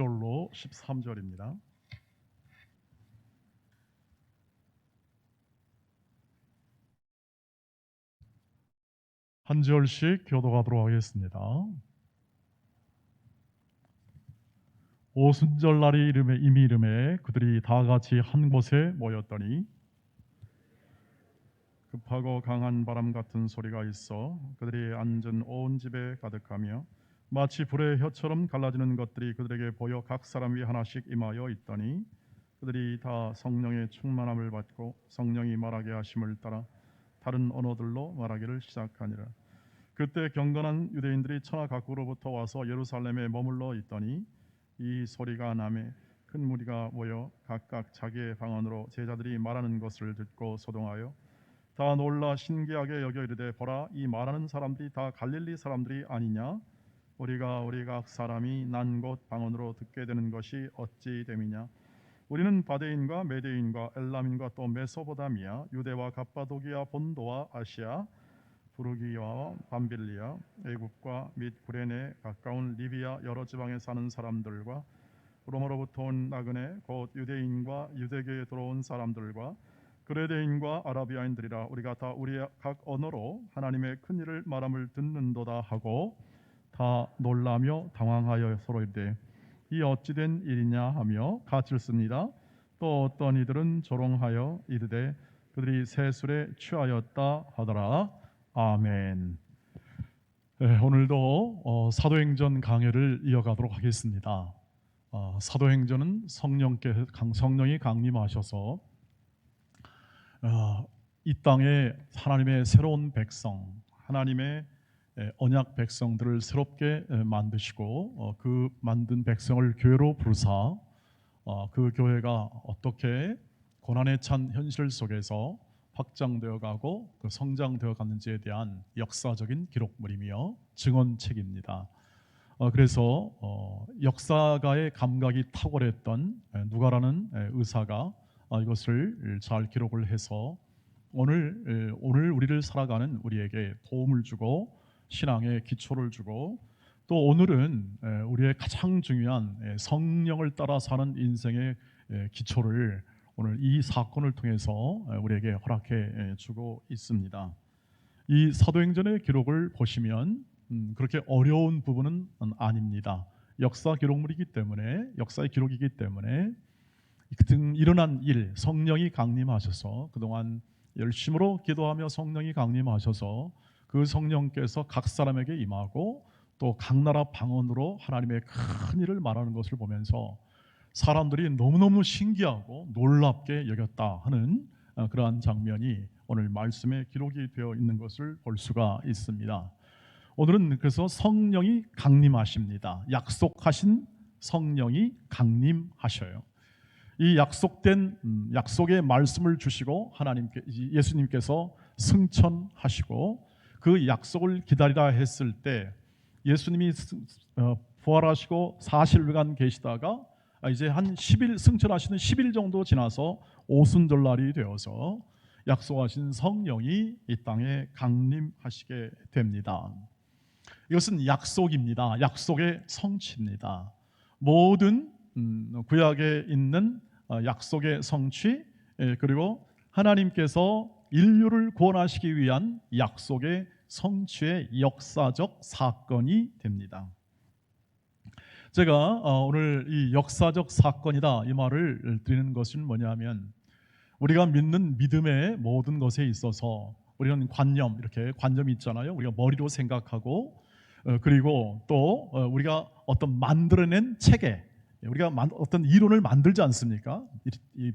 9절로 13절입니다. 한 절씩 교독하도록 하겠습니다. 오순절날이 이미 이름에 그들이 다 같이 한 곳에 모였더니 급하고 강한 바람 같은 소리가 있어 그들이 앉은 온 집에 가득하며 마치 불의 혀처럼 갈라지는 것들이 그들에게 보여 각 사람 위 하나씩 임하여 있더니 그들이 다 성령의 충만함을 받고 성령이 말하게 하심을 따라 다른 언어들로 말하기를 시작하니라. 그때 경건한 유대인들이 천하 각국으로부터 와서 예루살렘에 머물러 있더니 이 소리가 나매 큰 무리가 모여 각각 자기의 방언으로 제자들이 말하는 것을 듣고 소동하여 다 놀라 신기하게 여겨 이르되 보라, 이 말하는 사람들이 다 갈릴리 사람들이 아니냐? 우리가 각 사람이 난 곳 방언으로 듣게 되는 것이 어찌 됨이냐? 우리는 바데인과 메데인과 엘람인과 또 메소포타미아, 유대와 갑바도기아, 본도와 아시아, 부르기아와 밤빌리아, 애굽과 및 구레네 가까운 리비아 여러 지방에 사는 사람들과 로마로부터 온 나그네 곧 유대인과 유대교에 들어온 사람들과 그레데인과 아라비아인들이라 우리가 다 우리의 각 언어로 하나님의 큰 일을 말함을 듣는도다 하고 다 놀라며 당황하여 서로 이르되 이 어찌된 일이냐 하며 가르쳤습니다. 또 어떤 이들은 조롱하여 이르되 그들이 세술에 취하였다 하더라. 아멘. 네, 오늘도 사도행전 강해를 이어가도록 하겠습니다. 사도행전은 성령이 강림하셔서 이 땅에 하나님의 새로운 백성, 하나님의 언약 백성들을 새롭게 만드시고 그 만든 백성을 교회로 부르사 그 교회가 어떻게 고난에 찬 현실 속에서 확장되어 가고 그 성장되어 갔는지에 대한 역사적인 기록물이며 증언책입니다. 그래서 역사가의 감각이 탁월했던 누가라는 의사가 이것을 잘 기록을 해서 오늘 우리를 살아가는 우리에게 도움을 주고 신앙의 기초를 주고 또 오늘은 우리의 가장 중요한 성령을 따라 사는 인생의 기초를 오늘 이 사건을 통해서 우리에게 허락해 주고 있습니다. 이 사도행전의 기록을 보시면 그렇게 어려운 부분은 아닙니다. 역사의 기록이기 때문에 일어난 일, 성령이 강림하셔서 그동안 열심으로 기도하며 성령이 강림하셔서 그 성령께서 각 사람에게 임하고 또 각 나라 방언으로 하나님의 큰 일을 말하는 것을 보면서 사람들이 너무너무 신기하고 놀랍게 여겼다 하는 그러한 장면이 오늘 말씀에 기록이 되어 있는 것을 볼 수가 있습니다. 오늘은 그래서 성령이 강림하십니다. 약속하신 성령이 강림하셔요. 이 약속의 말씀을 주시고 예수님께서 승천하시고 그 약속을 기다리라 했을 때 예수님이 부활하시고 40일간 계시다가 이제 한 10일 승천하시는 10일 정도 지나서 오순절날이 되어서 약속하신 성령이 이 땅에 강림하시게 됩니다. 이것은 약속입니다. 약속의 성취입니다. 모든 구약에 있는 약속의 성취 그리고 하나님께서 인류를 구원하시기 위한 약속의 성취의 역사적 사건이 됩니다. 제가 오늘 이 역사적 사건이다 이 말을 드리는 것은 뭐냐면 우리가 믿는 믿음의 모든 것에 있어서 우리는 이렇게 관념이 있잖아요. 우리가 머리로 생각하고 그리고 또 우리가 어떤 만들어낸 체계, 우리가 어떤 이론을 만들지 않습니까?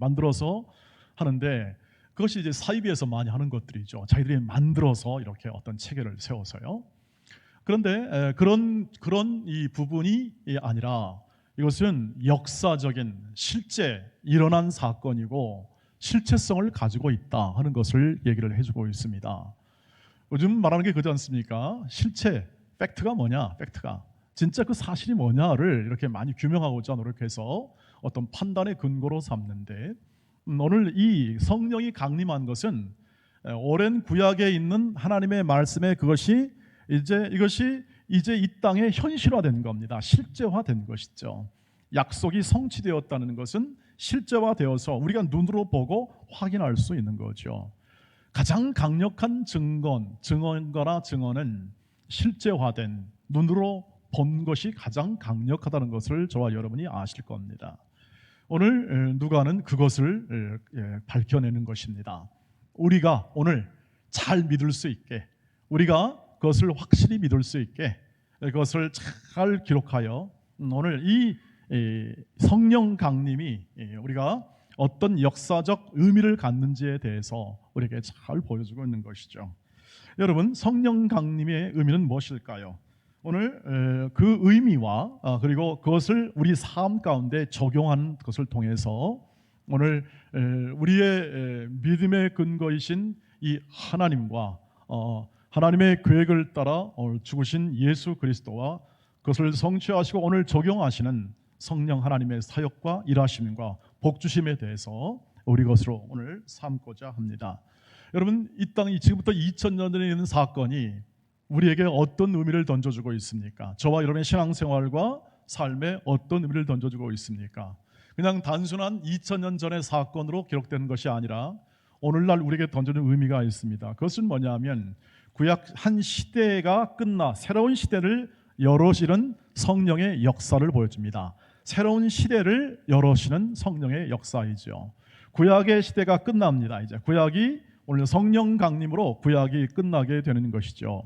만들어서 하는데 그것이 이제 사이비에서 많이 하는 것들이죠. 자기들이 만들어서 이렇게 어떤 체계를 세워서요. 그런데 그런 이 부분이 아니라 이것은 역사적인 실제 일어난 사건이고 실체성을 가지고 있다 하는 것을 얘기를 해주고 있습니다. 요즘 말하는 게 그렇지 않습니까? 실체, 팩트가 뭐냐? 팩트가 진짜 그 사실이 뭐냐를 이렇게 많이 규명하고자 노력해서 어떤 판단의 근거로 삼는데 오늘 이 성령이 강림한 것은 오랜 구약에 있는 하나님의 말씀에 이것이 이제 이 땅에 현실화된 겁니다. 실제화된 것이죠. 약속이 성취되었다는 것은 실제화되어서 우리가 눈으로 보고 확인할 수 있는 거죠. 가장 강력한 증언거나 증언은 실제화된 눈으로 본 것이 가장 강력하다는 것을 저와 여러분이 아실 겁니다. 오늘 누가는 그것을 밝혀내는 것입니다. 우리가 오늘 잘 믿을 수 있게, 우리가 그것을 확실히 믿을 수 있게 그것을 잘 기록하여 오늘 이 성령 강림이 우리가 어떤 역사적 의미를 갖는지에 대해서 우리에게 잘 보여주고 있는 것이죠. 여러분, 성령 강림의 의미는 무엇일까요? 오늘 그 의미와 그리고 그것을 우리 삶 가운데 적용하는 것을 통해서 오늘 우리의 믿음의 근거이신 이 하나님과 하나님의 계획을 따라 죽으신 예수 그리스도와 그것을 성취하시고 오늘 적용하시는 성령 하나님의 사역과 일하심과 복주심에 대해서 우리 것으로 오늘 삼고자 합니다. 여러분, 이 땅이 지금부터 2000년 전에 있는 사건이 우리에게 어떤 의미를 던져주고 있습니까? 저와 여러분의 신앙생활과 삶에 어떤 의미를 던져주고 있습니까? 그냥 단순한 2000년 전의 사건으로 기록되는 것이 아니라 오늘날 우리에게 던져주는 의미가 있습니다. 그것은 뭐냐면 구약 한 시대가 끝나 새로운 시대를 열어시는 성령의 역사를 보여줍니다. 새로운 시대를 열어시는 성령의 역사이죠. 구약의 시대가 끝납니다. 이제 구약이 오늘 성령 강림으로 구약이 끝나게 되는 것이죠.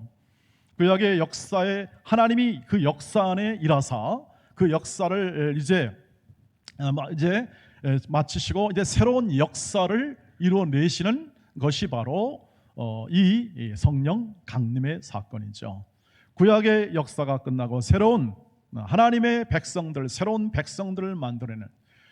구약의 역사에 하나님이 그 역사 안에 일하사 그 역사를 이제 마치시고 이제 새로운 역사를 이루어내시는 것이 바로 이 성령 강림의 사건이죠. 구약의 역사가 끝나고 새로운 하나님의 백성들, 새로운 백성들을 만들어내는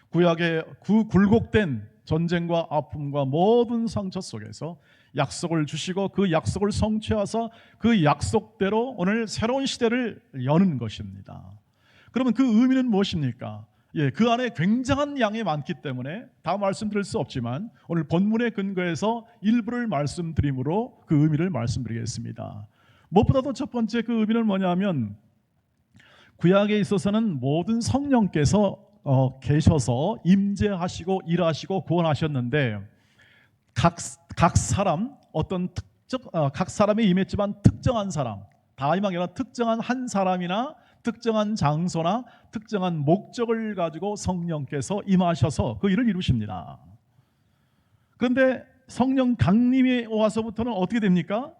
구약의 그 굴곡된 전쟁과 아픔과 모든 상처 속에서 약속을 주시고 그 약속을 성취하사 그 약속대로 오늘 새로운 시대를 여는 것입니다. 그러면 그 의미는 무엇입니까? 그 안에 굉장한 양이 많기 때문에 다 말씀드릴 수 없지만 오늘 본문의 근거에서 일부를 말씀드림으로 그 의미를 말씀드리겠습니다. 무엇보다도 첫 번째 그 의미는 뭐냐면 구약에 있어서는 모든 성령께서 계셔서 임재하시고 일하시고 구원하셨는데 각 사람 어떤 각 사람이 임했지만 특정한 사람, 다임하게 아니라 특정한 한 사람이나 특정한 장소나 특정한 목적을 가지고 성령께서 임하셔서 그 일을 이루십니다. 그런데 성령 강림이 와서부터는 어떻게 됩니까?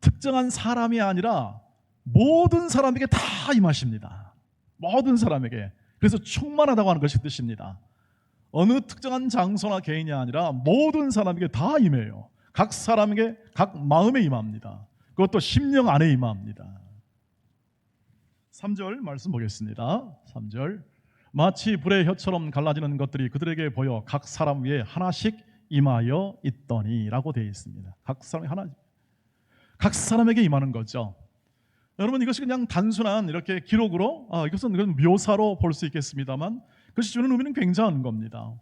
특정한 사람이 아니라 모든 사람에게 다 임하십니다. 모든 사람에게. 그래서 충만하다고 하는 것이 뜻입니다. 어느 특정한 장소나 개인이 아니라 모든 사람에게 다 임해요. 각 사람에게 각 마음에 임합니다. 그것도 심령 안에 임합니다. 3절 말씀 보겠습니다. 3절 마치 불의 혀처럼 갈라지는 것들이 그들에게 보여 각 사람 위에 하나씩 임하여 있더니 라고 되어 있습니다. 각 사람에게 임하는 거죠. 여러분, 이것이 그냥 단순한 이렇게 기록으로 이것은 묘사로 볼 수 있겠습니다만 그것이 주는 의미는 굉장한 겁니다.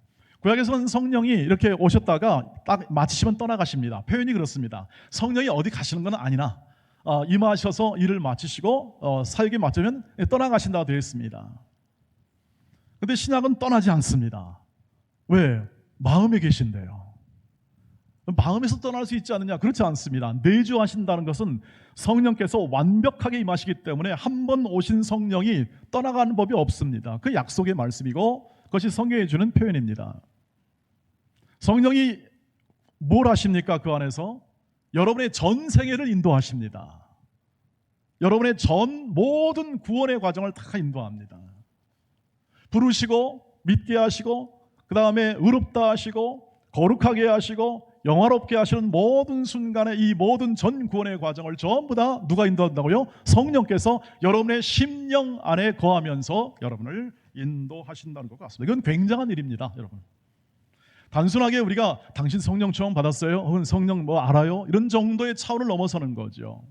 구약에서는 성령이 이렇게 오셨다가 딱 마치시면 떠나가십니다. 표현이 그렇습니다. 성령이 어디 가시는 건 아니나 임하셔서 일을 마치시고 사역이 마치면 떠나가신다고 되어 있습니다. 그런데 신약은 떠나지 않습니다. 왜? 마음에 계신대요. 마음에서 떠날 수 있지 않느냐? 그렇지 않습니다. 내주하신다는 것은 성령께서 완벽하게 임하시기 때문에 한 번 오신 성령이 떠나가는 법이 없습니다. 그 약속의 말씀이고 그것이 성경이 주는 표현입니다. 성령이 뭘 하십니까? 그 안에서 여러분의 전 생애를 인도하십니다. 여러분의 전 모든 구원의 과정을 다 인도합니다. 부르시고 믿게 하시고 그 다음에 의롭다 하시고 거룩하게 하시고 영화롭게 하시는 모든 순간에 이 모든 전 구원의 과정을 전부 다 누가 인도한다고요? 성령께서 여러분의 심령 안에 거하면서 여러분을 인도하신다는 것 같습니다. 이건 굉장한 일입니다, 여러분. 단순하게 우리가 당신 성령 처음 받았어요? 혹은 성령 뭐 알아요? 이런 정도의 차원을 넘어서는 거죠.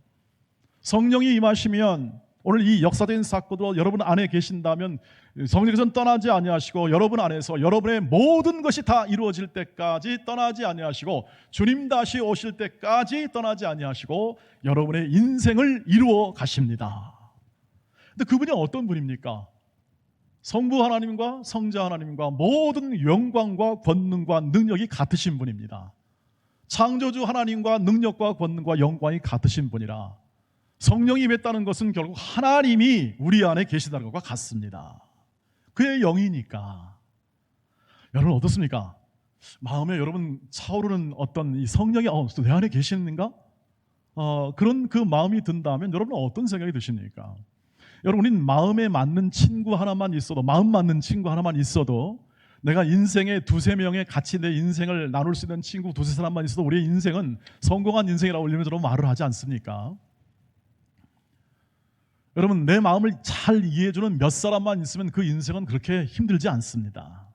성령이 임하시면 오늘 이 역사된 사건으로 여러분 안에 계신다면 성령께서는 떠나지 아니하시고 여러분 안에서 여러분의 모든 것이 다 이루어질 때까지 떠나지 아니하시고 주님 다시 오실 때까지 떠나지 아니하시고 여러분의 인생을 이루어 가십니다. 근데 그분이 어떤 분입니까? 성부 하나님과 성자 하나님과 모든 영광과 권능과 능력이 같으신 분입니다. 창조주 하나님과 능력과 권능과 영광이 같으신 분이라 성령이 임했다는 것은 결국 하나님이 우리 안에 계시다는 것과 같습니다. 그의 영이니까. 여러분 어떻습니까? 마음에 여러분 차오르는 어떤 이 성령이 내 안에 계시는가? 그런 그 마음이 든다면 여러분은 어떤 생각이 드십니까? 여러분, 우리는 마음에 맞는 친구 하나만 있어도, 마음 맞는 친구 하나만 있어도, 내가 인생에 두세 명의 같이 내 인생을 나눌 수 있는 친구 두세 사람만 있어도 우리의 인생은 성공한 인생이라고 울리면서 말을 하지 않습니까? 여러분, 내 마음을 잘 이해해주는 몇 사람만 있으면 그 인생은 그렇게 힘들지 않습니다.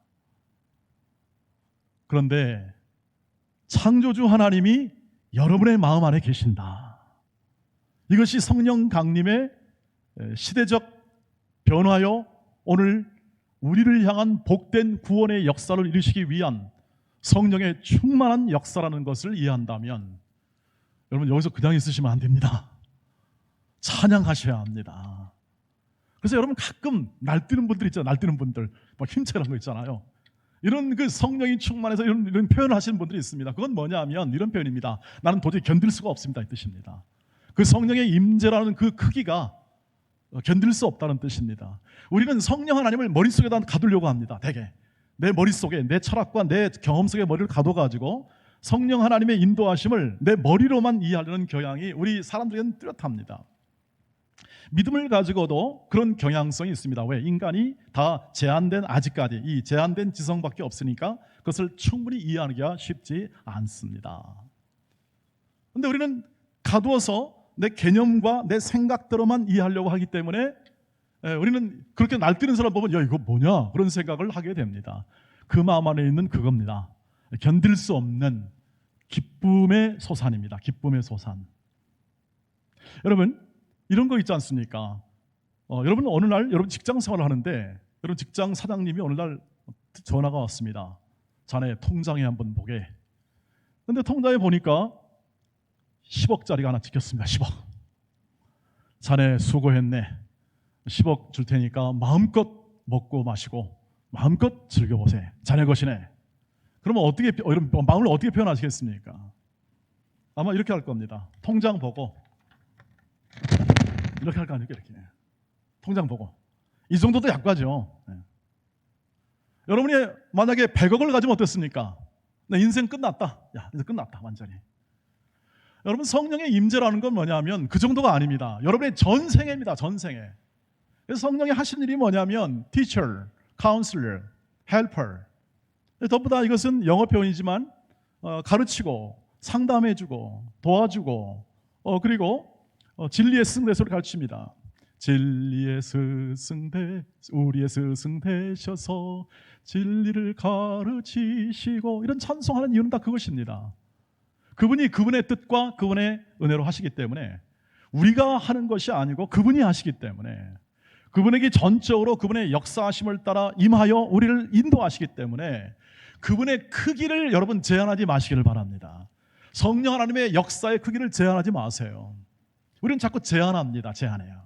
그런데 창조주 하나님이 여러분의 마음 안에 계신다. 이것이 성령 강림의 시대적 변화요, 오늘 우리를 향한 복된 구원의 역사를 이루시기 위한 성령의 충만한 역사라는 것을 이해한다면 여러분 여기서 그냥 있으시면 안 됩니다. 찬양하셔야 합니다. 그래서 여러분 가끔 날뛰는 분들 있잖아요. 날뛰는 분들 막 힘차게 한 거 있잖아요. 이런 그 성령이 충만해서 이런 표현을 하시는 분들이 있습니다. 그건 뭐냐면 이런 표현입니다. 나는 도저히 견딜 수가 없습니다, 이 뜻입니다. 그 성령의 임재라는 그 크기가 견딜 수 없다는 뜻입니다. 우리는 성령 하나님을 머릿속에다 가두려고 합니다. 대개 내 머릿속에, 내 철학과 내 경험 속에 머리를 가둬가지고 성령 하나님의 인도하심을 내 머리로만 이해하려는 경향이 우리 사람들에게는 뚜렷합니다. 믿음을 가지고도 그런 경향성이 있습니다. 왜? 인간이 다 제한된, 아직까지 이 제한된 지성밖에 없으니까 그것을 충분히 이해하기가 쉽지 않습니다. 그런데 우리는 가두어서 내 개념과 내 생각대로만 이해하려고 하기 때문에 우리는 그렇게 날뛰는 사람 보면 야 이거 뭐냐 그런 생각을 하게 됩니다. 그 마음 안에 있는 그겁니다. 견딜 수 없는 기쁨의 소산입니다. 기쁨의 소산. 여러분 이런 거 있지 않습니까? 여러분 어느 날 여러분 직장 생활을 하는데 여러분 직장 사장님이 어느 날 전화가 왔습니다. 자네 통장에 한번 보게. 근데 통장에 보니까 10억짜리가 하나 찍혔습니다. 10억. 자네 수고했네. 10억 줄 테니까 마음껏 먹고 마시고 마음껏 즐겨보세요. 자네 것이네. 그러면 어떻게 마음을 어떻게 표현하시겠습니까? 아마 이렇게 할 겁니다. 통장 보고 이렇게 할 거 아니에요? 이렇게 통장 보고 이 정도도 약과죠. 여러분이 만약에 100억을 가지면 어떻습니까? 내 인생 끝났다. 야 이제 끝났다 완전히. 여러분 성령의 임재라는 건 뭐냐면 그 정도가 아닙니다. 여러분의 전생애입니다. 전생애. 그래서 성령이 하신 일이 뭐냐면 teacher, counselor, helper. 더불어 이것은 영어 표현이지만 가르치고 상담해주고 도와주고 그리고 진리의 스승되서를 가르칩니다. 진리의 스승 우리의 스승 되셔서 진리를 가르치시고 이런 찬송하는 이유는 다 그것입니다. 그분이 그분의 뜻과 그분의 은혜로 하시기 때문에 우리가 하는 것이 아니고 그분이 하시기 때문에 그분에게 전적으로 그분의 역사하심을 따라 임하여 우리를 인도하시기 때문에 그분의 크기를 여러분 제한하지 마시기를 바랍니다. 성령 하나님의 역사의 크기를 제한하지 마세요. 우리는 자꾸 제한합니다. 제한해요.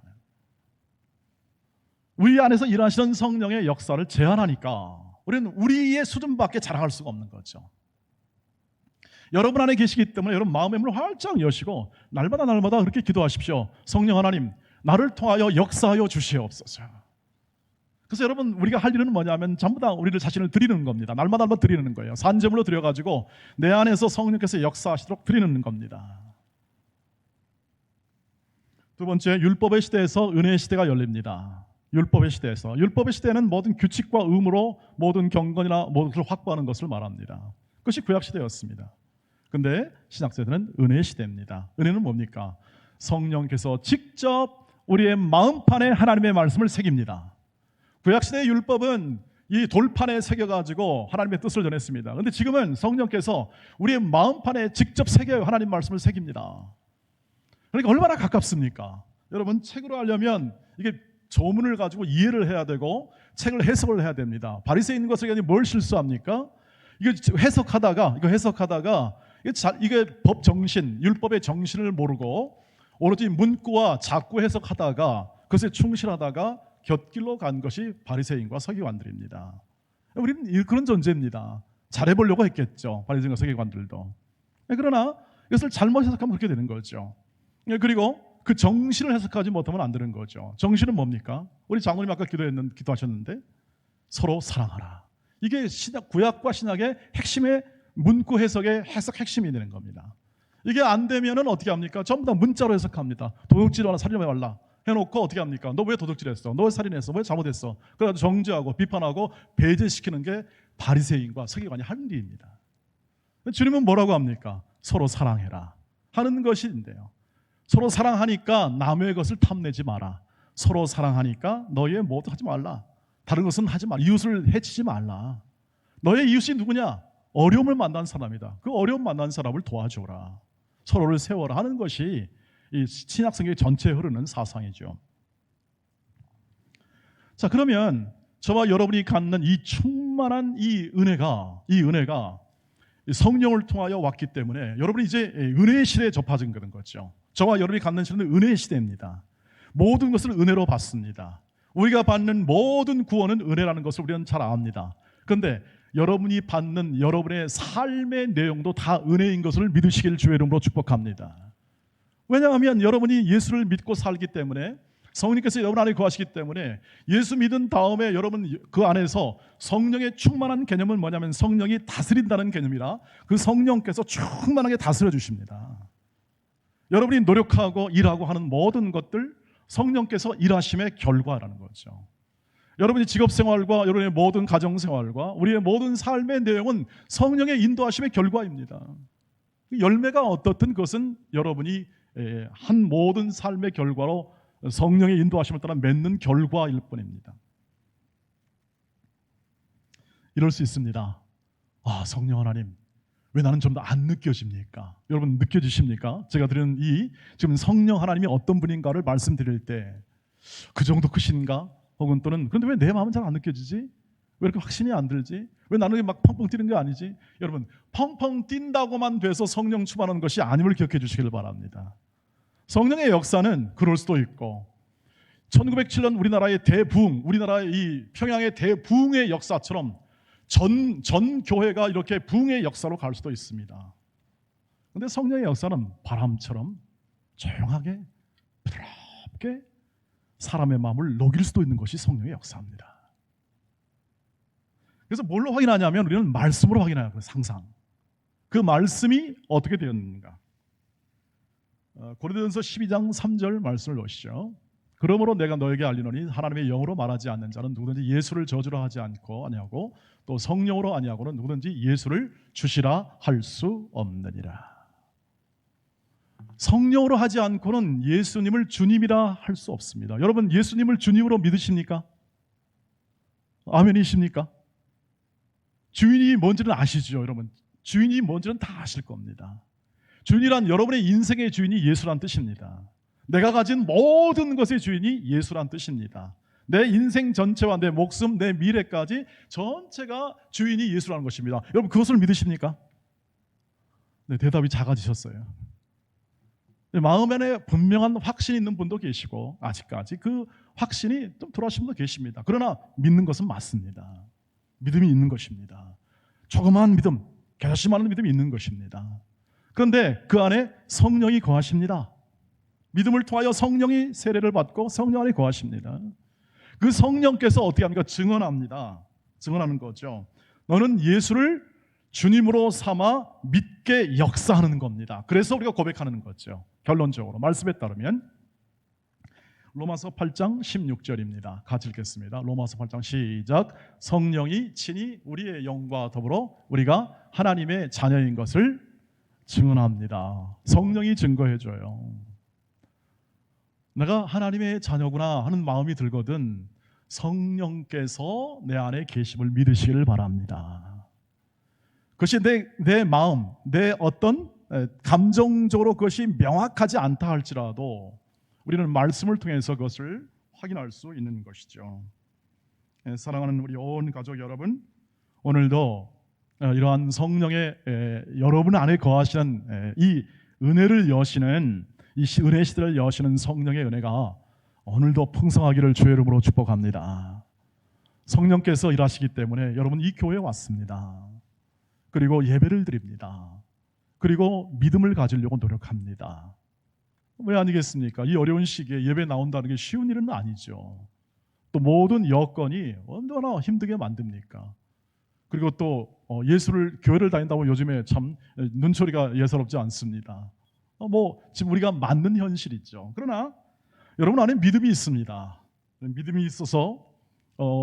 우리 안에서 일하시는 성령의 역사를 제한하니까 우리는 우리의 수준밖에 자랑할 수가 없는 거죠. 여러분 안에 계시기 때문에 여러분 마음의 문을 활짝 여시고 날마다 그렇게 기도하십시오. 성령 하나님 나를 통하여 역사하여 주시옵소서. 그래서 여러분 우리가 할 일은 뭐냐면 전부 다 우리를 자신을 드리는 겁니다. 날마다 드리는 거예요. 산제물로 드려가지고 내 안에서 성령께서 역사하시도록 드리는 겁니다. 두 번째, 율법의 시대에서 은혜의 시대가 열립니다. 율법의 시대에서. 율법의 시대는 모든 규칙과 의무로 모든 경건이나 모든 것을 확보하는 것을 말합니다. 그것이 구약 시대였습니다. 근데 신약 시대는 은혜의 시대입니다. 은혜는 뭡니까? 성령께서 직접 우리의 마음판에 하나님의 말씀을 새깁니다. 구약 시대의 율법은 이 돌판에 새겨가지고 하나님의 뜻을 전했습니다. 그런데 지금은 성령께서 우리의 마음판에 직접 새겨요. 하나님 말씀을 새깁니다. 그러니까 얼마나 가깝습니까? 여러분 책으로 하려면 이게 조문을 가지고 이해를 해야 되고 책을 해석을 해야 됩니다. 바리새인 것을 뭘 실수합니까? 이거 해석하다가 이게 법 정신, 율법의 정신을 모르고 오로지 문구와 작구 해석하다가 그것에 충실하다가 곁길로 간 것이 바리새인과 서기관들입니다. 우리는 그런 존재입니다. 잘해보려고 했겠죠. 바리새인과 서기관들도. 그러나 이것을 잘못 해석하면 그렇게 되는 거죠. 그리고 그 정신을 해석하지 못하면 안 되는 거죠. 정신은 뭡니까? 우리 장로님 아까 기도하셨는데 서로 사랑하라. 이게 구약과 신약의 핵심의 문구 해석의 해석 핵심이 되는 겁니다. 이게 안 되면은 어떻게 합니까? 전부 다 문자로 해석합니다. 도둑질 하나 살인해 말라 해놓고 어떻게 합니까? 너 왜 도둑질했어? 너 왜 살인했어? 왜 잘못했어? 그래가지고 정죄하고 비판하고 배제시키는 게 바리새인과 서기관이 하는 일입니다. 주님은 뭐라고 합니까? 서로 사랑해라 하는 것인데요. 서로 사랑하니까 남의 것을 탐내지 마라. 서로 사랑하니까 너의 뭐도 하지 말라. 다른 것은 하지 말라. 이웃을 해치지 말라. 너의 이웃이 누구냐? 어려움을 만난 사람이다. 그 어려움 만난 사람을 도와줘라. 서로를 세워라 하는 것이 이 신약 성경 전체에 흐르는 사상이죠. 자, 그러면 저와 여러분이 갖는 이 충만한 이 은혜가 성령을 통하여 왔기 때문에 여러분이 이제 은혜의 시대에 접하진 그런 거죠. 저와 여러분이 갖는 시대는 은혜의 시대입니다. 모든 것을 은혜로 받습니다. 우리가 받는 모든 구원은 은혜라는 것을 우리는 잘 압니다. 그런데 여러분이 받는 여러분의 삶의 내용도 다 은혜인 것을 믿으시길 주의 이름으로 축복합니다. 왜냐하면 여러분이 예수를 믿고 살기 때문에 성령께서 여러분 안에 거하시기 때문에 예수 믿은 다음에 여러분 그 안에서 성령의 충만한 개념은 뭐냐면 성령이 다스린다는 개념이라 그 성령께서 충만하게 다스려 주십니다. 여러분이 노력하고 일하고 하는 모든 것들 성령께서 일하심의 결과라는 거죠. 여러분의 직업생활과 여러분의 모든 가정생활과 우리의 모든 삶의 내용은 성령의 인도하심의 결과입니다. 열매가 어떻든 그것은 여러분이 한 모든 삶의 결과로 성령의 인도하심을 따라 맺는 결과일 뿐입니다. 이럴 수 있습니다. 아, 성령 하나님, 왜 나는 좀 더 안 느껴집니까? 여러분 느껴지십니까? 제가 드리는 이 지금 성령 하나님이 어떤 분인가를 말씀드릴 때 그 정도 크신가? 혹은 또는 그런데 왜 내 마음은 잘 안 느껴지지? 왜 이렇게 확신이 안 들지? 왜 나는 막 펑펑 뛰는 게 아니지? 여러분 펑펑 뛴다고만 돼서 성령 충만한 것이 아님을 기억해 주시길 바랍니다. 성령의 역사는 그럴 수도 있고 1907년 우리나라의 대부흥, 우리나라의 이 평양의 대부흥의 역사처럼 전 교회가 이렇게 부흥의 역사로 갈 수도 있습니다. 그런데 성령의 역사는 바람처럼 조용하게 부드럽게 사람의 마음을 녹일 수도 있는 것이 성령의 역사입니다. 그래서 뭘로 확인하냐면 우리는 말씀으로 확인해요. 항상 그 말씀이 어떻게 되었는가. 고린도전서 12장 3절 말씀을 보시죠. 그러므로 내가 너에게 알리노니 하나님의 영으로 말하지 않는 자는 누구든지 예수를 저주라 하지 않고 아니하고 또 성령으로 아니하고는 누구든지 예수를 주시라 할 수 없느니라. 성령으로 하지 않고는 예수님을 주님이라 할 수 없습니다. 여러분 예수님을 주님으로 믿으십니까? 아멘이십니까? 주인이 뭔지는 아시죠, 여러분? 주인이 뭔지는 다 아실 겁니다. 주인이란 여러분의 인생의 주인이 예수란 뜻입니다. 내가 가진 모든 것의 주인이 예수란 뜻입니다. 내 인생 전체와 내 목숨, 내 미래까지 전체가 주인이 예수라는 것입니다. 여러분 그것을 믿으십니까? 네, 대답이 작아지셨어요. 마음 안에 분명한 확신이 있는 분도 계시고 아직까지 그 확신이 좀 돌아오신 분도 계십니다. 그러나 믿는 것은 맞습니다. 믿음이 있는 것입니다. 조그마한 믿음, 결심하는 믿음이 있는 것입니다. 그런데 그 안에 성령이 거하십니다. 믿음을 통하여 성령이 세례를 받고 성령 안에 거하십니다. 그 성령께서 어떻게 합니까? 증언합니다. 증언하는 거죠. 너는 예수를 주님으로 삼아 믿게 역사하는 겁니다. 그래서 우리가 고백하는 거죠. 결론적으로 말씀에 따르면 로마서 8장 16절입니다. 같이 읽겠습니다. 로마서 8장 시작. 성령이 친히 우리의 영과 더불어 우리가 하나님의 자녀인 것을 증언합니다. 성령이 증거해줘요. 내가 하나님의 자녀구나 하는 마음이 들거든 성령께서 내 안에 계심을 믿으시기를 바랍니다. 그것이 내 마음, 내 어떤 감정적으로 그것이 명확하지 않다 할지라도 우리는 말씀을 통해서 그것을 확인할 수 있는 것이죠. 사랑하는 우리 온 가족 여러분, 오늘도 이러한 성령의 여러분 안에 거하시는 이 은혜를 여시는 이 은혜 시대를 여시는 성령의 은혜가 오늘도 풍성하기를 주의 이름으로 축복합니다. 성령께서 일하시기 때문에 여러분 이 교회에 왔습니다. 그리고 예배를 드립니다. 그리고 믿음을 가지려고 노력합니다. 왜 아니겠습니까? 이 어려운 시기에 예배 나온다는 게 쉬운 일은 아니죠. 또 모든 여건이 얼마나 힘들게 만듭니까? 그리고 또 예수를 교회를 다닌다고 요즘에 참 눈초리가 예사롭지 않습니다. 지금 우리가 맞는 현실이죠. 그러나 여러분 안에 믿음이 있습니다. 믿음이 있어서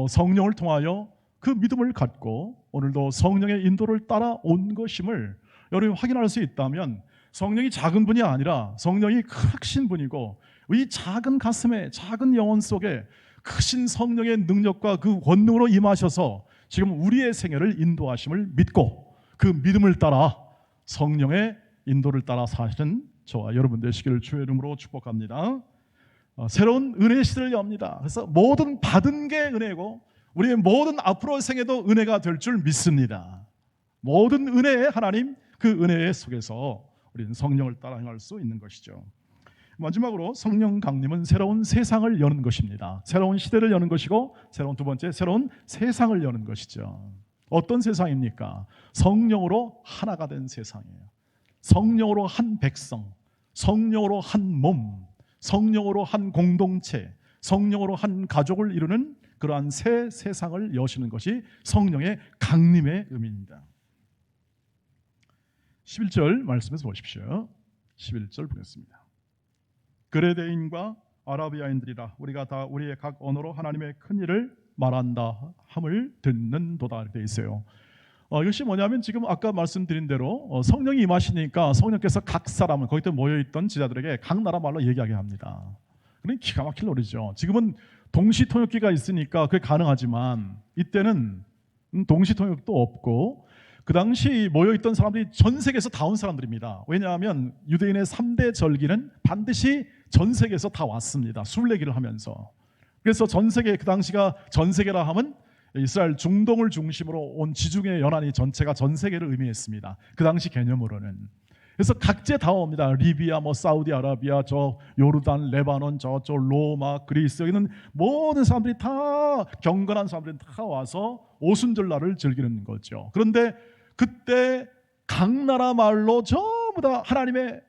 성령을 통하여 그 믿음을 갖고 오늘도 성령의 인도를 따라온 것임을 여러분이 확인할 수 있다면 성령이 작은 분이 아니라 성령이 크신 분이고 이 작은 가슴에 작은 영혼 속에 크신 성령의 능력과 그 권능으로 임하셔서 지금 우리의 생애를 인도하심을 믿고 그 믿음을 따라 성령의 인도를 따라 사시는 저와 여러분 되시기를 주의 이름으로 축복합니다. 새로운 은혜 시대를 엽니다. 그래서 모든 받은 게 은혜고 우리의 모든 앞으로 생애도 은혜가 될 줄 믿습니다. 모든 은혜의 하나님 그 은혜 속에서 우리는 성령을 따라 행할 수 있는 것이죠. 마지막으로 성령 강림은 새로운 세상을 여는 것입니다. 새로운 시대를 여는 것이고 새로운 두 번째 새로운 세상을 여는 것이죠. 어떤 세상입니까? 성령으로 하나가 된 세상이에요. 성령으로 한 백성, 성령으로 한 몸, 성령으로 한 공동체, 성령으로 한 가족을 이루는 그러한 새 세상을 여시는 것이 성령의 강림의 의미입니다. 11절 말씀에서 보십시오. 11절 보겠습니다. 그레데인과 아라비아인들이라 우리가 다 우리의 각 언어로 하나님의 큰 일을 말한다 함을 듣는도다 이렇게 되어 있어요. 이것이 뭐냐면 지금 아까 말씀드린 대로 성령이 임하시니까 성령께서 각 사람을 거기 때 모여있던 지자들에게 각 나라 말로 얘기하게 합니다. 그러니 기가 막힐 노리죠. 지금은 동시통역기가 있으니까 그게 가능하지만 이때는 동시통역도 없고 그 당시 모여있던 사람들이 전 세계에서 다 온 사람들입니다. 왜냐하면 유대인의 3대 절기는 반드시 전 세계에서 다 왔습니다. 순례기를 하면서. 그래서 전 세계, 그 당시가 전 세계라 하면 이스라엘 중동을 중심으로 온 지중해 연안이 전체가 전 세계를 의미했습니다. 그 당시 개념으로는. 그래서 각지에 다 옵니다. 리비아, 사우디아라비아, 저 요르단, 레바논, 저쪽 로마, 그리스 여기는 모든 사람들이 다 경건한 사람들이 다 와서 오순절날을 즐기는 거죠. 그런데 그때 각 나라 말로 전부 다 하나님의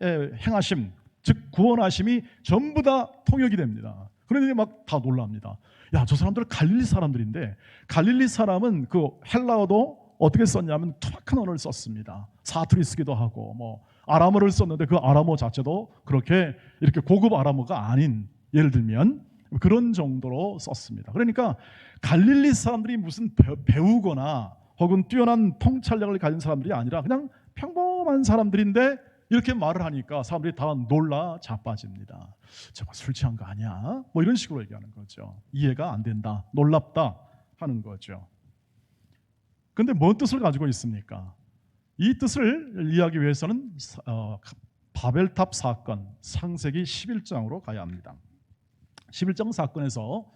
행하심, 즉 구원하심이 전부 다 통역이 됩니다. 그러니 막 다 놀랍니다. 야, 저 사람들 갈릴리 사람들인데 갈릴리 사람은 그 헬라어도 어떻게 썼냐면 투박한 언어를 썼습니다. 사투리 쓰기도 하고 아람어를 썼는데 그 아람어 자체도 그렇게 이렇게 고급 아람어가 아닌, 예를 들면 그런 정도로 썼습니다. 그러니까 갈릴리 사람들이 무슨 배우거나 혹은 뛰어난 통찰력을 가진 사람들이 아니라 그냥 평범한 사람들인데 이렇게 말을 하니까 사람들이 다 놀라 자빠집니다. 저거 술 취한 거 아니야? 이런 식으로 얘기하는 거죠. 이해가 안 된다, 놀랍다 하는 거죠. 그런데 뭔 뜻을 가지고 있습니까? 이 뜻을 이해하기 위해서는 바벨탑 사건, 창세기 11장으로 가야 합니다. 11장 사건에서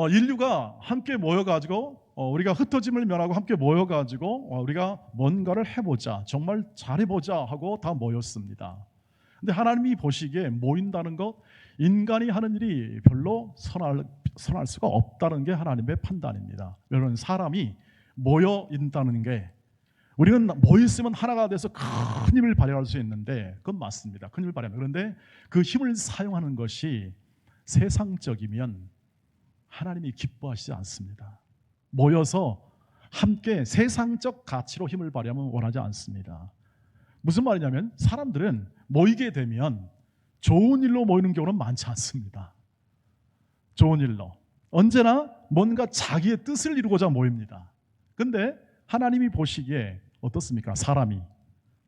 인류가 함께 모여가지고 우리가 흩어짐을 면하고 함께 모여가지고 우리가 뭔가를 해보자, 정말 잘해보자 하고 다 모였습니다. 근데 하나님이 보시기에 모인다는 것, 인간이 하는 일이 별로 선할 수가 없다는 게 하나님의 판단입니다. 여러분, 사람이 모여 있다는 게, 우리는 모여 있으면 하나가 돼서 큰 힘을 발휘할 수 있는데 그건 맞습니다. 큰 힘을 발휘하는. 그런데 그 힘을 사용하는 것이 세상적이면 하나님이 기뻐하시지 않습니다. 모여서 함께 세상적 가치로 힘을 발휘하면 원하지 않습니다. 무슨 말이냐면 사람들은 모이게 되면 좋은 일로 모이는 경우는 많지 않습니다. 좋은 일로. 언제나 뭔가 자기의 뜻을 이루고자 모입니다. 근데 하나님이 보시기에 어떻습니까? 사람이,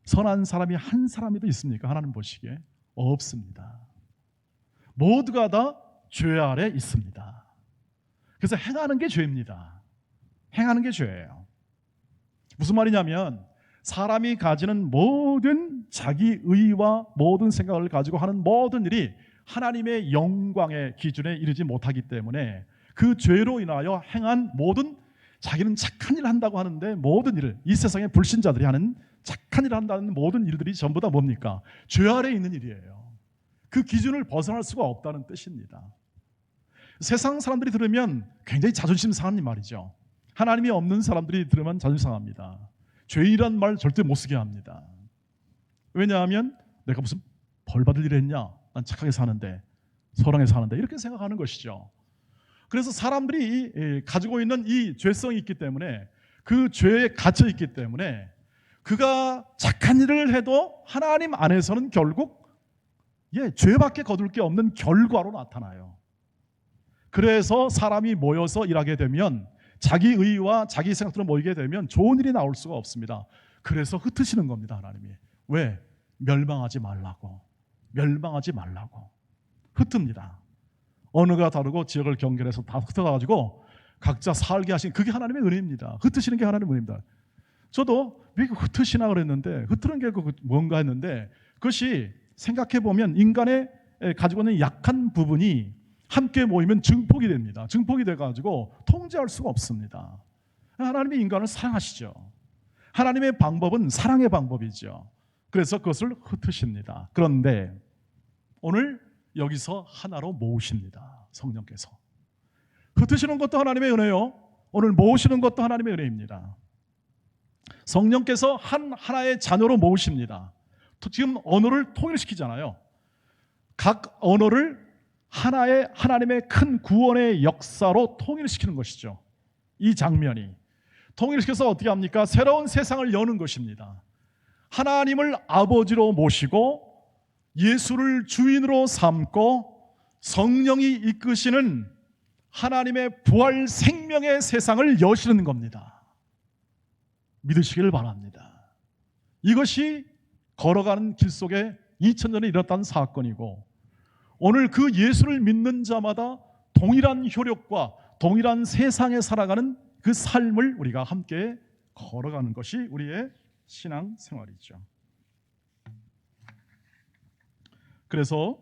선한 사람이 한 사람이도 있습니까? 하나님 보시기에 없습니다. 모두가 다 죄 아래 있습니다. 그래서 행하는 게 죄입니다. 행하는 게 죄예요. 무슨 말이냐면 사람이 가지는 모든 자기 의와 모든 생각을 가지고 하는 모든 일이 하나님의 영광의 기준에 이르지 못하기 때문에 그 죄로 인하여 행한 모든, 자기는 착한 일을 한다고 하는데 모든 일을, 이 세상의 불신자들이 하는 착한 일을 한다는 모든 일들이 전부 다 뭡니까? 죄 아래 있는 일이에요. 그 기준을 벗어날 수가 없다는 뜻입니다. 세상 사람들이 들으면 굉장히 자존심 상한 말이죠. 하나님이 없는 사람들이 들으면 자존심 상합니다. 죄인이란 말 절대 못 쓰게 합니다. 왜냐하면 내가 무슨 벌 받을 일 했냐? 난 착하게 사는데, 선하게 사는데, 이렇게 생각하는 것이죠. 그래서 사람들이 가지고 있는 이 죄성이 있기 때문에, 그 죄에 갇혀 있기 때문에 그가 착한 일을 해도 하나님 안에서는 결국 죄밖에 거둘 게 없는 결과로 나타나요. 그래서 사람이 모여서 일하게 되면, 자기 의와 자기 생각들을 모이게 되면 좋은 일이 나올 수가 없습니다. 그래서 흩으시는 겁니다, 하나님이. 왜? 멸망하지 말라고. 멸망하지 말라고. 흩습니다. 언어가 다르고 지역을 경계해서 다 흩어가지고 각자 살게 하신, 그게 하나님의 은혜입니다. 흩으시는 게 하나님의 은혜입니다. 저도 왜 흩으시나 그랬는데, 흩트는 게 뭔가 했는데, 그것이 생각해 보면 인간의 가지고 있는 약한 부분이 함께 모이면 증폭이 됩니다. 증폭이 돼가지고 통제할 수가 없습니다. 하나님이 인간을 사랑하시죠. 하나님의 방법은 사랑의 방법이죠. 그래서 그것을 흩으십니다. 그런데 오늘 여기서 하나로 모으십니다. 성령께서. 흩으시는 것도 하나님의 은혜요, 오늘 모으시는 것도 하나님의 은혜입니다. 성령께서 하나의 자녀로 모으십니다. 지금 언어를 통일시키잖아요. 각 언어를 하나님의 큰 구원의 역사로 통일시키는 것이죠. 이 장면이 통일시켜서 어떻게 합니까? 새로운 세상을 여는 것입니다. 하나님을 아버지로 모시고 예수를 주인으로 삼고 성령이 이끄시는 하나님의 부활 생명의 세상을 여시는 겁니다. 믿으시기를 바랍니다. 이것이 걸어가는 길 속에 2000년에 일어났던 사건이고, 오늘 그 예수를 믿는 자마다 동일한 효력과 동일한 세상에 살아가는 그 삶을 우리가 함께 걸어가는 것이 우리의 신앙 생활이죠. 그래서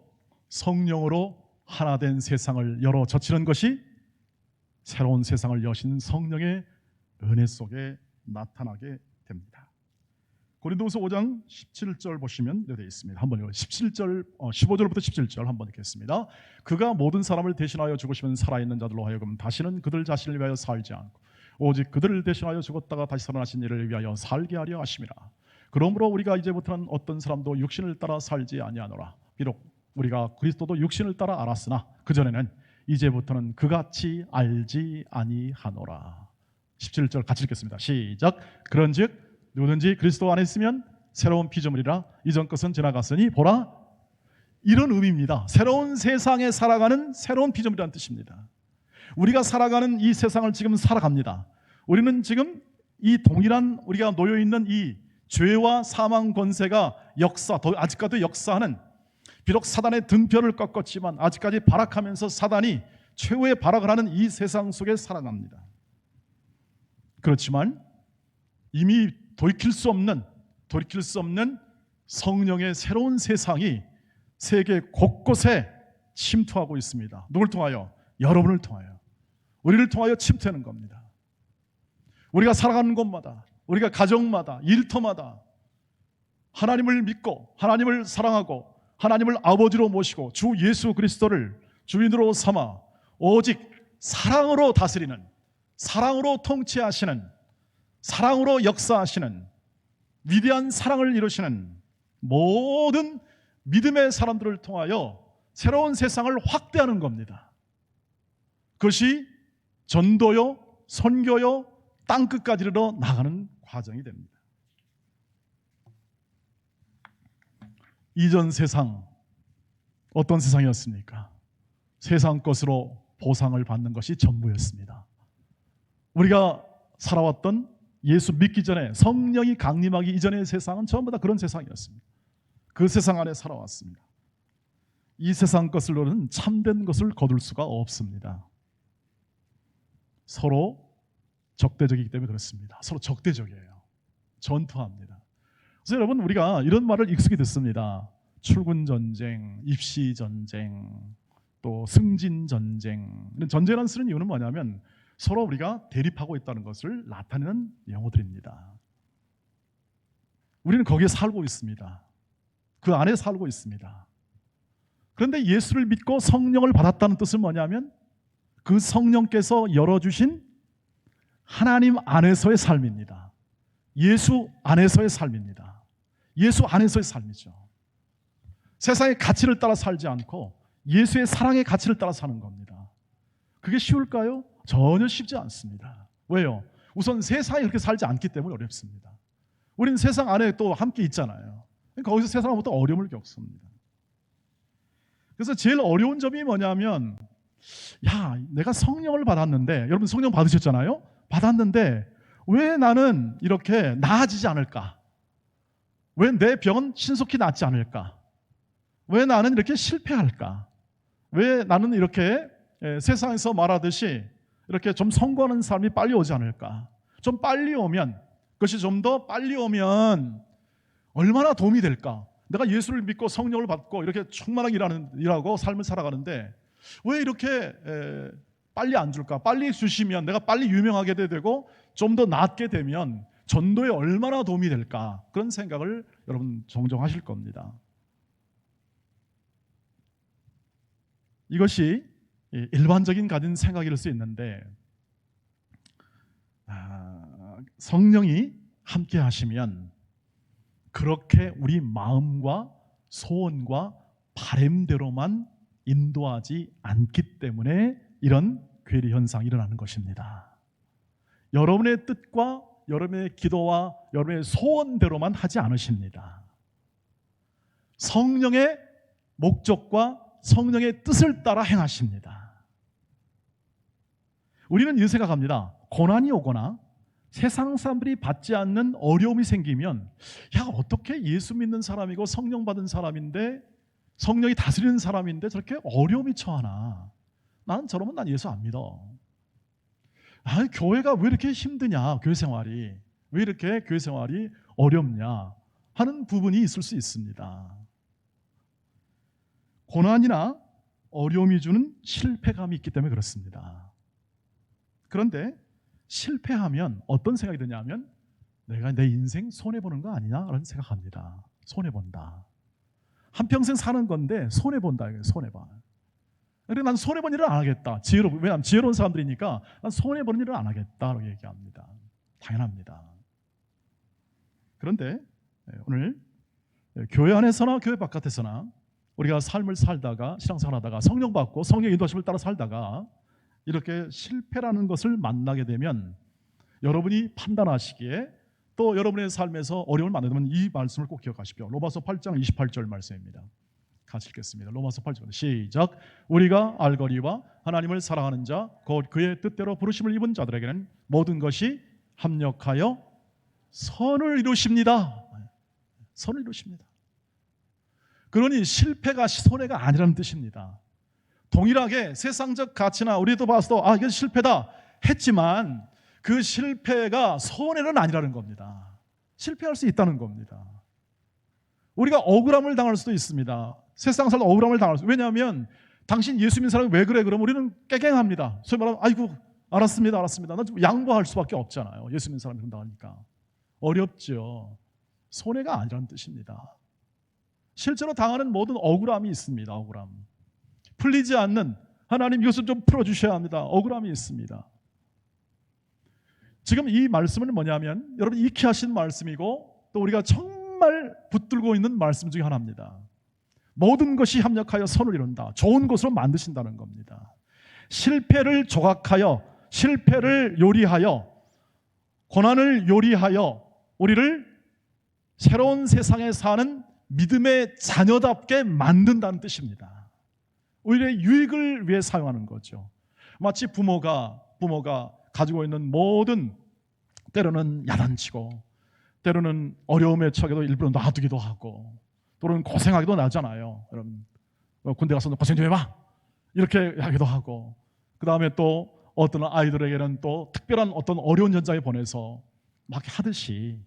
성령으로 하나 된 세상을 열어 젖히는 것이 새로운 세상을 여신 성령의 은혜 속에 나타나게 됩니다. 고린도후서 5장 17절 보시면 되어 있습니다. 한번 15절부터 17절 한번 읽겠습니다. 그가 모든 사람을 대신하여 죽으시면 살아있는 자들로 하여금 다시는 그들 자신을 위하여 살지 않고 오직 그들을 대신하여 죽었다가 다시 살아나신 이를 위하여 살게 하려 하심이라. 그러므로 우리가 이제부터는 어떤 사람도 육신을 따라 살지 아니하노라. 비록 우리가 그리스도도 육신을 따라 알았으나 그전에는 이제부터는 그같이 알지 아니하노라. 17절 같이 읽겠습니다. 시작. 그런즉 누구든지 그리스도 안에 있으면 새로운 피조물이라. 이전 것은 지나갔으니 보라. 이런 의미입니다. 새로운 세상에 살아가는 새로운 피조물이라는 뜻입니다. 우리가 살아가는 이 세상을 지금 살아갑니다. 우리는 지금 이 동일한 우리가 놓여있는 이 죄와 사망 권세가 아직까지 역사하는, 비록 사단의 등뼈를 꺾었지만 아직까지 발악하면서 사단이 최후의 발악을 하는 이 세상 속에 살아갑니다. 그렇지만 이미 돌이킬 수 없는 성령의 새로운 세상이 세계 곳곳에 침투하고 있습니다. 누굴 통하여? 여러분을 통하여, 우리를 통하여 침투하는 겁니다. 우리가 살아가는 곳마다, 우리가 가정마다, 일터마다 하나님을 믿고 하나님을 사랑하고 하나님을 아버지로 모시고 주 예수 그리스도를 주인으로 삼아 오직 사랑으로 다스리는, 사랑으로 통치하시는, 사랑으로 역사하시는, 위대한 사랑을 이루시는 모든 믿음의 사람들을 통하여 새로운 세상을 확대하는 겁니다. 그것이 전도요, 선교요, 땅끝까지 이르러 나가는 과정이 됩니다. 이전 세상 어떤 세상이었습니까? 세상 것으로 보상을 받는 것이 전부였습니다. 우리가 살아왔던 예수 믿기 전에, 성령이 강림하기 이전의 세상은 전부 다 그런 세상이었습니다. 그 세상 안에 살아왔습니다. 이 세상 것으로는 참된 것을 거둘 수가 없습니다. 서로 적대적이기 때문에 그렇습니다. 서로 적대적이에요. 전투합니다. 그래서 여러분, 우리가 이런 말을 익숙히 듣습니다. 출군 전쟁, 입시 전쟁, 또 승진 전쟁. 전쟁이라는 쓰는 이유는 뭐냐면 서로 우리가 대립하고 있다는 것을 나타내는 용어들입니다. 우리는 거기에 살고 있습니다. 그 안에 살고 있습니다. 그런데 예수를 믿고 성령을 받았다는 뜻은 뭐냐면 그 성령께서 열어주신 하나님 안에서의 삶입니다. 예수 안에서의 삶입니다. 예수 안에서의 삶이죠. 세상의 가치를 따라 살지 않고 예수의 사랑의 가치를 따라 사는 겁니다. 그게 쉬울까요? 전혀 쉽지 않습니다. 왜요? 우선 세상에 그렇게 살지 않기 때문에 어렵습니다. 우리는 세상 안에 또 함께 있잖아요. 거기서 세상으로부터 어려움을 겪습니다. 그래서 제일 어려운 점이 뭐냐면, 내가 성령을 받았는데, 여러분 성령 받으셨잖아요? 받았는데 왜 나는 이렇게 나아지지 않을까? 왜 내 병은 신속히 낫지 않을까? 왜 나는 이렇게 실패할까? 왜 나는 이렇게 세상에서 말하듯이 이렇게 좀 성공하는 삶이 빨리 오지 않을까? 좀 빨리 오면, 그것이 좀 더 빨리 오면 얼마나 도움이 될까? 내가 예수를 믿고 성령을 받고 이렇게 충만하게 일하고 삶을 살아가는데 왜 이렇게 빨리 안 줄까? 빨리 주시면 내가 빨리 유명하게 되고 좀 더 낫게 되면 전도에 얼마나 도움이 될까? 그런 생각을 여러분 종종 하실 겁니다. 이것이 일반적인 가진 생각일 수 있는데, 성령이 함께 하시면 그렇게 우리 마음과 소원과 바램대로만 인도하지 않기 때문에 이런 괴리 현상이 일어나는 것입니다. 여러분의 뜻과 여러분의 기도와 여러분의 소원대로만 하지 않으십니다. 성령의 목적과 성령의 뜻을 따라 행하십니다. 우리는 이렇게 생각합니다. 고난이 오거나 세상 사람들이 받지 않는 어려움이 생기면, 어떻게 예수 믿는 사람이고 성령 받은 사람인데, 성령이 다스리는 사람인데 저렇게 어려움이 처하나? 저러면 난 예수 안 믿어. 교회가 왜 이렇게 힘드냐? 교회 생활이 왜 이렇게 교회 생활이 어렵냐? 하는 부분이 있을 수 있습니다. 고난이나 어려움이 주는 실패감이 있기 때문에 그렇습니다. 그런데 실패하면 어떤 생각이 드냐면, 내가 내 인생 손해보는 거 아니냐라는 생각합니다. 손해본다. 한평생 사는 건데 손해본다. 손해봐. 그래서 난 손해본 일을 안 하겠다. 왜냐하면 지혜로운 사람들이니까 난 손해보는 일을 안 하겠다라고 얘기합니다. 당연합니다. 그런데 오늘 교회 안에서나 교회 바깥에서나 우리가 삶을 살다가, 신앙생활 하다가 성령 받고 성령의 인도하심을 따라 살다가 이렇게 실패라는 것을 만나게 되면, 여러분이 판단하시기에 또 여러분의 삶에서 어려움을 만나면 이 말씀을 꼭 기억하십시오. 로마서 8장 28절 말씀입니다. 같이 읽겠습니다. 로마서 8절 시작. 우리가 알거니와 하나님을 사랑하는 자 곧 그의 뜻대로 부르심을 입은 자들에게는 모든 것이 합력하여 선을 이루십니다. 선을 이루십니다. 그러니 실패가 손해가 아니라는 뜻입니다. 동일하게 세상적 가치나 우리도 봐서 이게 실패다 했지만 그 실패가 손해는 아니라는 겁니다. 실패할 수 있다는 겁니다. 우리가 억울함을 당할 수도 있습니다. 세상 살다 억울함을 당할 수. 왜냐하면 당신 예수 믿는 사람이 왜 그래? 그러면 우리는 깨갱합니다. 소위 말하면 아이고 알았습니다. 난 좀 양보할 수밖에 없잖아요. 예수 믿는 사람이 그런다 하니까 어렵죠. 손해가 아니라는 뜻입니다. 실제로 당하는 모든 억울함이 있습니다. 억울함. 풀리지 않는, 하나님 이것을 좀 풀어주셔야 합니다. 억울함이 있습니다. 지금 이 말씀은 뭐냐면 여러분 익히 하신 말씀이고 또 우리가 정말 붙들고 있는 말씀 중에 하나입니다. 모든 것이 합력하여 선을 이룬다. 좋은 것으로 만드신다는 겁니다. 실패를 조각하여, 실패를 요리하여, 고난을 요리하여 우리를 새로운 세상에 사는 믿음의 자녀답게 만든다는 뜻입니다. 오히려 유익을 위해 사용하는 거죠. 마치 부모가 가지고 있는 모든, 때로는 야단치고 때로는 어려움에 처해도 일부러 놔두기도 하고 또는 고생하기도 나잖아요. 여러분 군대 가서 고생 좀 해봐 이렇게 하기도 하고, 그 다음에 또 어떤 아이들에게는 또 특별한 어떤 어려운 현장에 보내서 막 하듯이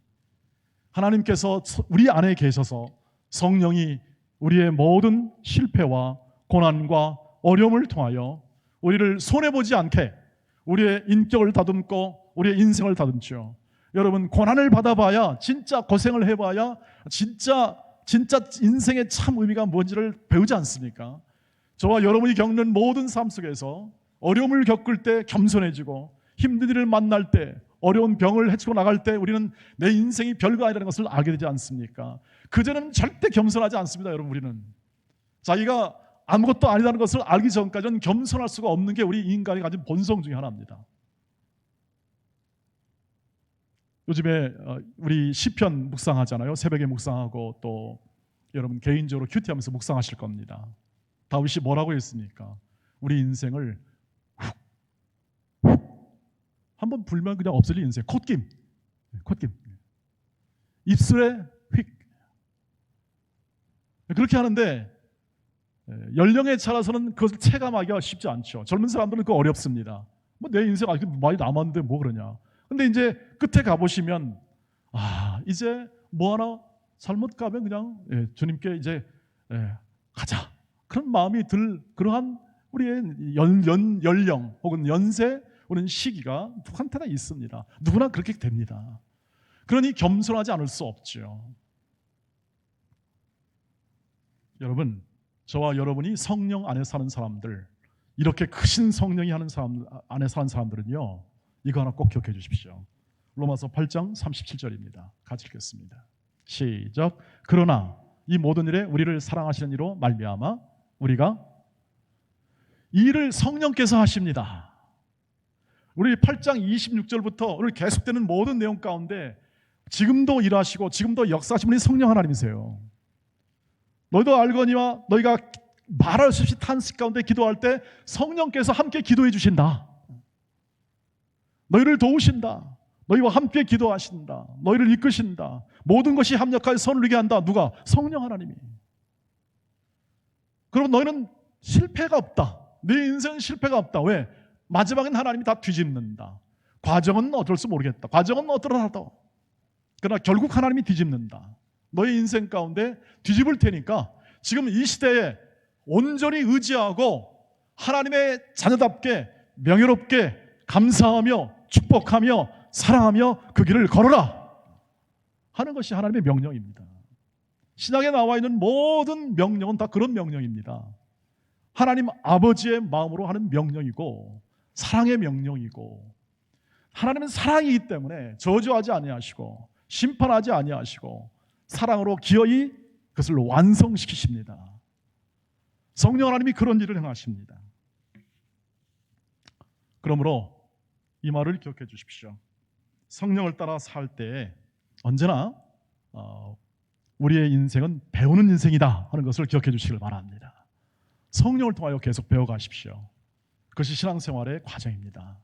하나님께서 우리 안에 계셔서 성령이 우리의 모든 실패와 고난과 어려움을 통하여 우리를 손해보지 않게 우리의 인격을 다듬고 우리의 인생을 다듬죠. 여러분 고난을 받아봐야, 진짜 고생을 해봐야 진짜 인생의 참 의미가 뭔지를 배우지 않습니까? 저와 여러분이 겪는 모든 삶 속에서 어려움을 겪을 때 겸손해지고 힘든 일을 만날 때 어려운 병을 헤치고 나갈 때 우리는 내 인생이 별거 아니라는 것을 알게 되지 않습니까? 그전에는 절대 겸손하지 않습니다. 여러분, 우리는 자기가 아무것도 아니라는 것을 알기 전까지는 겸손할 수가 없는 게 우리 인간이 가진 본성 중에 하나입니다. 요즘에 우리 시편 묵상하잖아요. 새벽에 묵상하고 또 여러분 개인적으로 큐티하면서 묵상하실 겁니다. 다윗이 뭐라고 했습니까? 우리 인생을 한번 불면 그냥 없어질 인생. 콧김. 입술에 휙. 그렇게 하는데 연령에 차라서는 그것을 체감하기가 쉽지 않죠. 젊은 사람들은 그거 어렵습니다. 뭐 내 인생 아직 많이 남았는데 뭐 그러냐. 근데 이제 끝에 가보시면 이제 뭐 하나 잘못 가면 그냥 주님께 이제 가자. 그런 마음이 들 그러한 우리의 연령 혹은 연세 우리는 시기가 누구한테나 있습니다. 누구나 그렇게 됩니다. 그러니 겸손하지 않을 수 없죠. 여러분, 저와 여러분이 성령 안에 사는 사람들, 이렇게 크신 성령이 하는 사람 안에 사는 사람들은요, 이거 하나 꼭 기억해 주십시오. 로마서 8장 37절입니다. 같이 읽겠습니다. 시작. 그러나 이 모든 일에 우리를 사랑하시는 이로 말미암아 우리가 이 일을 성령께서 하십니다. 우리 8장 26절부터 오늘 계속되는 모든 내용 가운데 지금도 일하시고 지금도 역사하시는 분이 성령 하나님이세요. 너희도 알거니와 너희가 말할 수 없이 탄식 가운데 기도할 때 성령께서 함께 기도해 주신다. 너희를 도우신다. 너희와 함께 기도하신다. 너희를 이끄신다. 모든 것이 합력하여 선을 이루게 한다. 누가? 성령 하나님이. 그럼 너희는 실패가 없다. 네 인생은 실패가 없다. 왜? 마지막엔 하나님이 다 뒤집는다. 과정은 어떨 수 모르겠다. 과정은 어떠하다. 그러나 결국 하나님이 뒤집는다. 너의 인생 가운데 뒤집을 테니까 지금 이 시대에 온전히 의지하고 하나님의 자녀답게 명예롭게 감사하며 축복하며 사랑하며 그 길을 걸어라 하는 것이 하나님의 명령입니다. 신약에 나와 있는 모든 명령은 다 그런 명령입니다. 하나님 아버지의 마음으로 하는 명령이고 사랑의 명령이고, 하나님은 사랑이기 때문에 저주하지 아니하시고 심판하지 아니하시고 사랑으로 기어이 그것을 완성시키십니다. 성령 하나님이 그런 일을 행하십니다. 그러므로 이 말을 기억해 주십시오. 성령을 따라 살 때 언제나 우리의 인생은 배우는 인생이다 하는 것을 기억해 주시길 바랍니다. 성령을 통하여 계속 배워가십시오. 그것이 신앙생활의 과정입니다.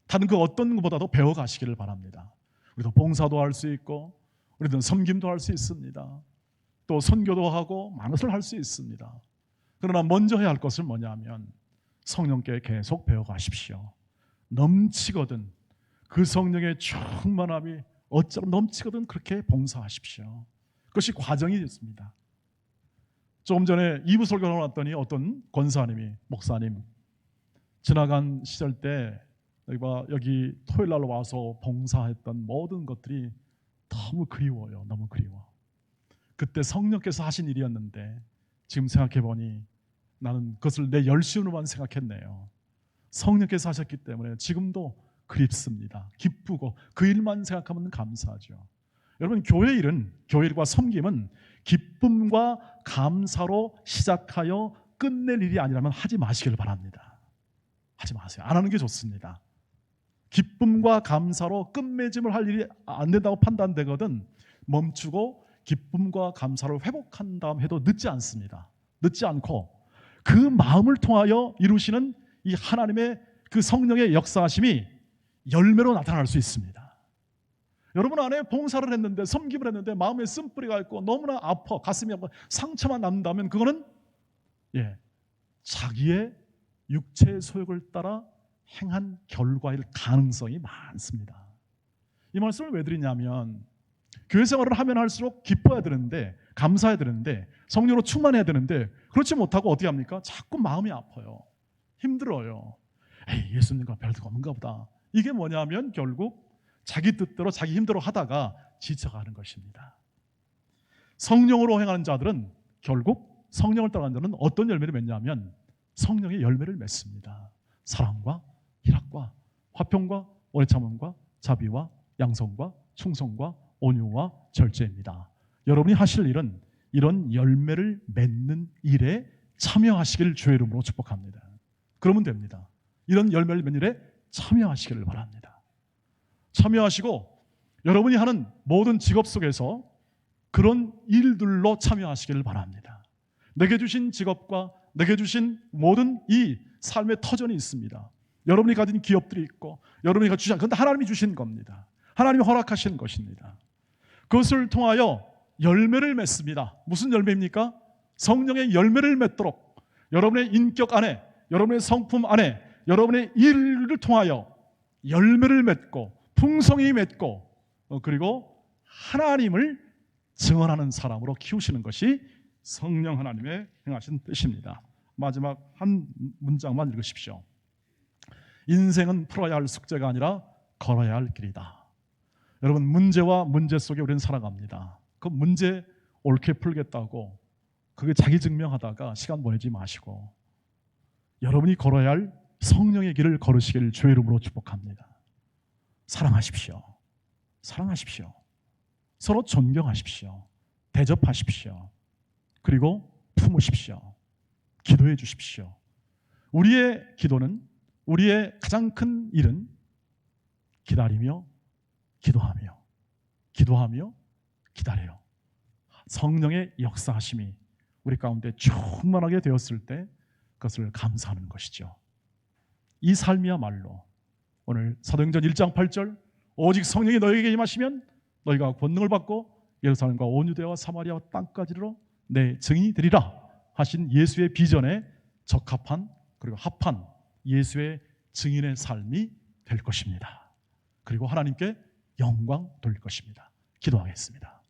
다른 그 어떤 것보다도 배워가시기를 바랍니다. 우리도 봉사도 할 수 있고 우리도 섬김도 할 수 있습니다. 또 선교도 하고 많은 것을 할 수 있습니다. 그러나 먼저 해야 할 것은 뭐냐면 성령께 계속 배워가십시오. 넘치거든 그 성령의 충만함이 어쩌면 넘치거든 그렇게 봉사하십시오. 그것이 과정이 있습니다. 조금 전에 2부 설교를 왔더니 어떤 권사님이 목사님 지나간 시절 때 여기 토요일 날 와서 봉사했던 모든 것들이 너무 그리워요. 너무 그리워. 그때 성령께서 하신 일이었는데 지금 생각해 보니 나는 그것을 내 열심으로만 생각했네요. 성령께서 하셨기 때문에 지금도 그립습니다. 기쁘고 그 일만 생각하면 감사하죠. 여러분, 교회 일과 섬김은 기쁨과 감사로 시작하여 끝낼 일이 아니라면 하지 마시길 바랍니다. 하지 마세요. 안 하는 게 좋습니다. 기쁨과 감사로 끝맺음을 할 일이 안 된다고 판단되거든 멈추고 기쁨과 감사를 회복한 다음 해도 늦지 않습니다. 늦지 않고 그 마음을 통하여 이루시는 이 하나님의 그 성령의 역사하심이 열매로 나타날 수 있습니다. 여러분 안에 봉사를 했는데 섬김을 했는데 마음에 쓴뿌리가 있고 너무나 아파 가슴이 아파 상처만 남는다면 그거는 자기의 육체의 소욕을 따라 행한 결과일 가능성이 많습니다. 이 말씀을 왜 드리냐면 교회 생활을 하면 할수록 기뻐야 되는데 감사해야 되는데 성령으로 충만해야 되는데 그렇지 못하고 어떻게 합니까? 자꾸 마음이 아파요. 힘들어요. 예수님과 별 데가 없는가 보다. 이게 뭐냐면 결국 자기 뜻대로 자기 힘대로 하다가 지쳐가는 것입니다. 성령으로 행하는 자들은 결국 성령을 따라가는 자는 어떤 열매를 맺냐면 성령의 열매를 맺습니다. 사랑과 희락과 화평과 오래 참음과 자비와 양성과 충성과 온유와 절제입니다. 여러분이 하실 일은 이런 열매를 맺는 일에 참여하시기를 주의 이름으로 축복합니다. 그러면 됩니다. 이런 열매를 맺는 일에 참여하시기를 바랍니다. 참여하시고 여러분이 하는 모든 직업 속에서 그런 일들로 참여하시기를 바랍니다. 내게 주신 직업과 내게 주신 모든 이 삶의 터전이 있습니다. 여러분이 가진 기업들이 있고 여러분이 주신, 그런데 하나님이 주신 겁니다. 하나님이 허락하신 것입니다. 그것을 통하여 열매를 맺습니다. 무슨 열매입니까? 성령의 열매를 맺도록 여러분의 인격 안에, 여러분의 성품 안에, 여러분의 일을 통하여 열매를 맺고 풍성히 맺고 그리고 하나님을 증언하는 사람으로 키우시는 것이 성령 하나님의 행하신 뜻입니다. 마지막 한 문장만 읽으십시오. 인생은 풀어야 할 숙제가 아니라 걸어야 할 길이다. 여러분, 문제와 문제 속에 우리는 살아갑니다. 그 문제 옳게 풀겠다고 그게 자기 증명하다가 시간 보내지 마시고 여러분이 걸어야 할 성령의 길을 걸으시기를 주의 이름으로 축복합니다. 사랑하십시오. 사랑하십시오. 서로 존경하십시오. 대접하십시오. 그리고 품으십시오. 기도해 주십시오. 우리의 기도는, 우리의 가장 큰 일은 기다리며 기도하며 기도하며 기다려요. 성령의 역사하심이 우리 가운데 충만하게 되었을 때 그것을 감사하는 것이죠. 이 삶이야말로 오늘 사도행전 1장 8절 오직 성령이 너희에게 임하시면 너희가 권능을 받고 예루살렘과 온 유대와 사마리아와 땅까지로 내 증인이 되리라 하신 예수의 비전에 적합한 그리고 합한 예수의 증인의 삶이 될 것입니다. 그리고 하나님께 영광 돌릴 것입니다. 기도하겠습니다.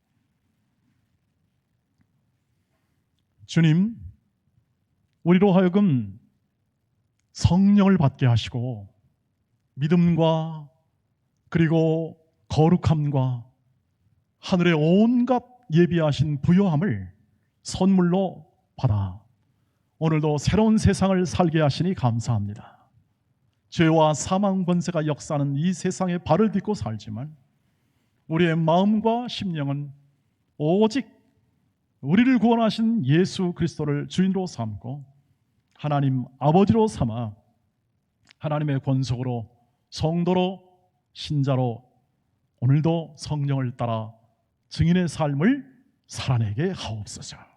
주님, 우리로 하여금 성령을 받게 하시고 믿음과 그리고 거룩함과 하늘의 온갖 예비하신 부요함을 선물로 받아 오늘도 새로운 세상을 살게 하시니 감사합니다. 죄와 사망 권세가 역사하는 이 세상에 발을 딛고 살지만 우리의 마음과 심령은 오직 우리를 구원하신 예수 그리스도를 주인으로 삼고 하나님 아버지로 삼아 하나님의 권속으로 성도로 신자로 오늘도 성령을 따라 증인의 삶을 살아내게 하옵소서.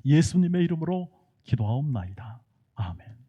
예수님의 이름으로 기도하옵나이다. 아멘.